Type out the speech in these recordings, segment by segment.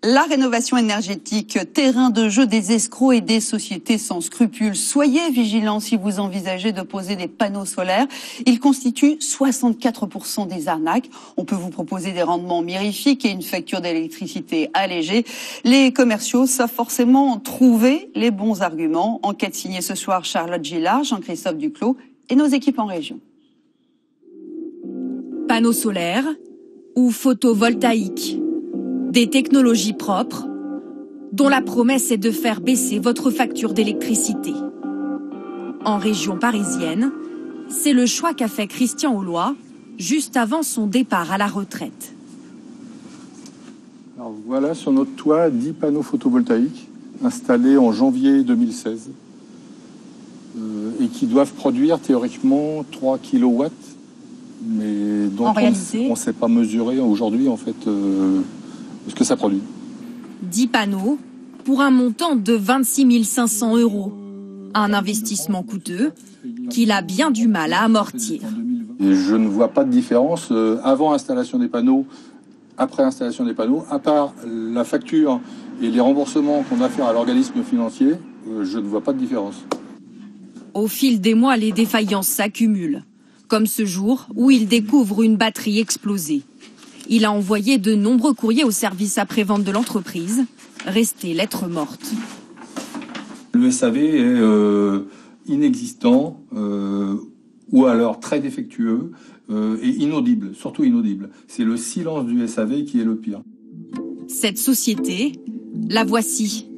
La rénovation énergétique, terrain de jeu des escrocs et des sociétés sans scrupules. Soyez vigilants si vous envisagez de poser des panneaux solaires. Ils constituent 64% des arnaques. On peut vous proposer des rendements mirifiques et une facture d'électricité allégée. Les commerciaux savent forcément trouver les bons arguments. Enquête signée ce soir Charlotte Gillard, Jean-Christophe Duclos et nos équipes en région. Panneaux solaires ou photovoltaïques. Des technologies propres dont la promesse est de faire baisser votre facture d'électricité. En région parisienne, c'est le choix qu'a fait Christian Aulois juste avant son départ à la retraite. Alors voilà sur notre toit 10 panneaux photovoltaïques installés en janvier 2016 et qui doivent produire théoriquement 3 kW, mais dont en réalité, on ne sait pas mesurer aujourd'hui en fait ce que ça produit. 10 panneaux pour un montant de 26 500 €. Un investissement coûteux qu'il a bien du mal à amortir. Et je ne vois pas de différence avant installation des panneaux, après installation des panneaux, à part la facture et les remboursements qu'on a à faire à l'organisme financier, je ne vois pas de différence. Au fil des mois, les défaillances s'accumulent. Comme ce jour où il découvre une batterie explosée. Il a envoyé de nombreux courriers au service après-vente de l'entreprise, resté lettre morte. Le SAV est inexistant ou alors très défectueux et inaudible, surtout inaudible. C'est le silence du SAV qui est le pire. Cette société, la voici.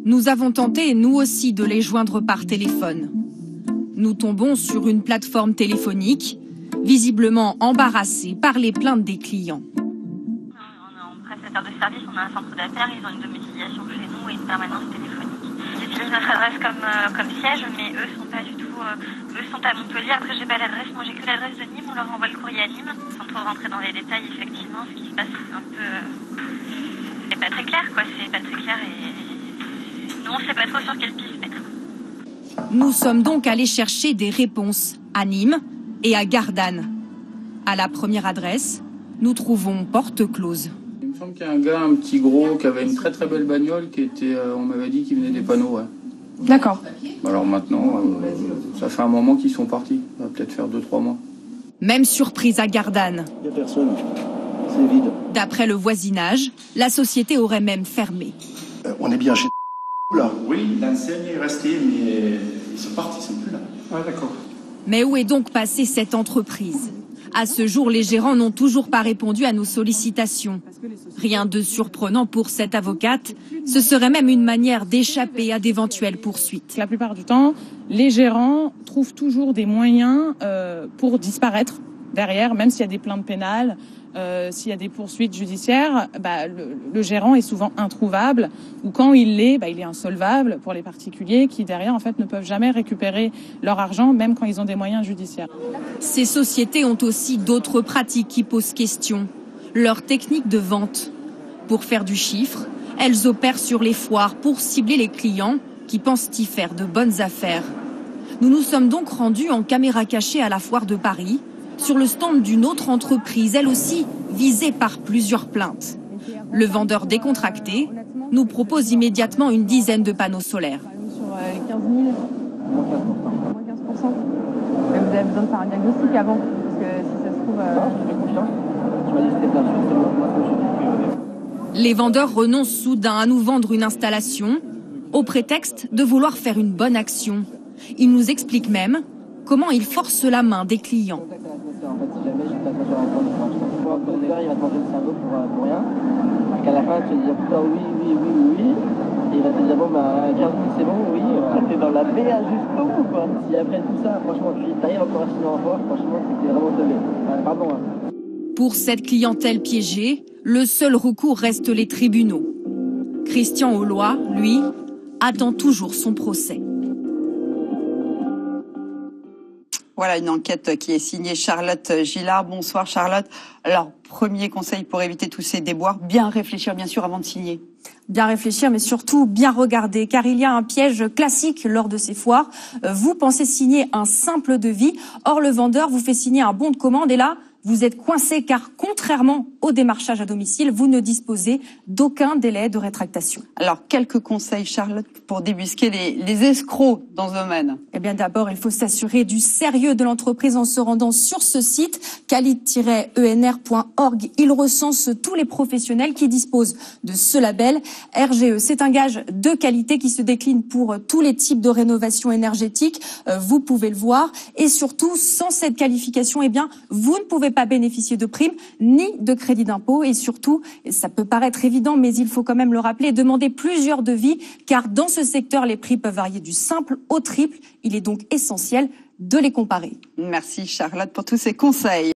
Nous avons tenté, nous aussi, de les joindre par téléphone. Nous tombons sur une plateforme téléphonique, visiblement embarrassée par les plaintes des clients. On est en prestataire de service, on a un centre d'appel, ils ont une domiciliation chez nous et une permanence téléphonique. Ils utilisent notre adresse comme siège, mais eux sont pas du tout, eux sont à Montpellier. Après j'ai pas l'adresse, moi j'ai que l'adresse de Nîmes, on leur envoie le courrier à Nîmes. Sans trop rentrer dans les détails, effectivement, ce qui se passe c'est un peu, c'est pas très clair quoi, c'est pas très clair et nous on sait pas trop sur quelle piste mettre. Nous sommes donc allés chercher des réponses à Nîmes et à Gardanne. À la première adresse, nous trouvons porte close. Il me semble qu'il y a un gars, un petit gros, qui avait une très très belle bagnole, qui était, on m'avait dit qu'il venait des panneaux. Ouais. D'accord. Alors maintenant, ça fait un moment qu'ils sont partis. Ça va peut-être faire 2-3 mois. Même surprise à Gardanne. Il n'y a personne, c'est vide. D'après le voisinage, la société aurait même fermé. On est bien chez là. Oui, l'enseigne est restée, mais ils sont partis, ils sont plus là. Ah d'accord. Mais où est donc passée cette entreprise ? À ce jour, les gérants n'ont toujours pas répondu à nos sollicitations. Rien de surprenant pour cette avocate. Ce serait même une manière d'échapper à d'éventuelles poursuites. La plupart du temps, les gérants trouvent toujours des moyens pour disparaître derrière, même s'il y a des plaintes pénales. S'il y a des poursuites judiciaires, le gérant est souvent introuvable ou quand il l'est, il est insolvable pour les particuliers qui derrière en fait ne peuvent jamais récupérer leur argent même quand ils ont des moyens judiciaires. Ces sociétés ont aussi d'autres pratiques qui posent question. Leur technique de vente. Pour faire du chiffre, elles opèrent sur les foires pour cibler les clients qui pensent y faire de bonnes affaires. Nous nous sommes donc rendus en caméra cachée à la foire de Paris, sur le stand d'une autre entreprise, elle aussi visée par plusieurs plaintes. Le vendeur décontracté nous propose immédiatement une dizaine de panneaux solaires. Sur les 15 000, moins 15%. Mais vous avez besoin de faire un diagnostic avant, parce que si ça se trouve... Les vendeurs renoncent soudain à nous vendre une installation, au prétexte de vouloir faire une bonne action. Ils nous expliquent même comment ils forcent la main des clients. En fait, si jamais je tape sur un compte, il va te manger le cerveau pour rien. Donc à la fin, tu vas te dire putain, oui. Et il va te dire bon, 15 000 c'est bon, oui. T'es dans la BA jusqu'au bout, quoi. Si après tout ça, franchement, tu t'arrives encore à signer en fort, franchement, c'est que t'es vraiment teubé. Pardon. Pour cette clientèle piégée, le seul recours reste les tribunaux. Christian Aulois, lui, attend toujours son procès. Voilà une enquête qui est signée Charlotte Gillard. Bonsoir Charlotte. Alors, premier conseil pour éviter tous ces déboires, bien réfléchir bien sûr avant de signer. Bien réfléchir, mais surtout bien regarder, car il y a un piège classique lors de ces foires. Vous pensez signer un simple devis, or le vendeur vous fait signer un bon de commande et là, vous êtes coincé car contrairement au démarchage à domicile, vous ne disposez d'aucun délai de rétractation. Alors, quelques conseils, Charlotte, pour débusquer les escrocs dans ce domaine. Eh bien, d'abord, il faut s'assurer du sérieux de l'entreprise en se rendant sur ce site, qualit-enr.org. Il recense tous les professionnels qui disposent de ce label. RGE, c'est un gage de qualité qui se décline pour tous les types de rénovation énergétique. Vous pouvez le voir. Et surtout, sans cette qualification, eh bien, vous ne pouvez pas bénéficier de primes ni de crédit d'impôt. Et surtout, ça peut paraître évident, mais il faut quand même le rappeler, demander plusieurs devis, car dans ce secteur, les prix peuvent varier du simple au triple. Il est donc essentiel de les comparer. Merci Charlotte pour tous ces conseils.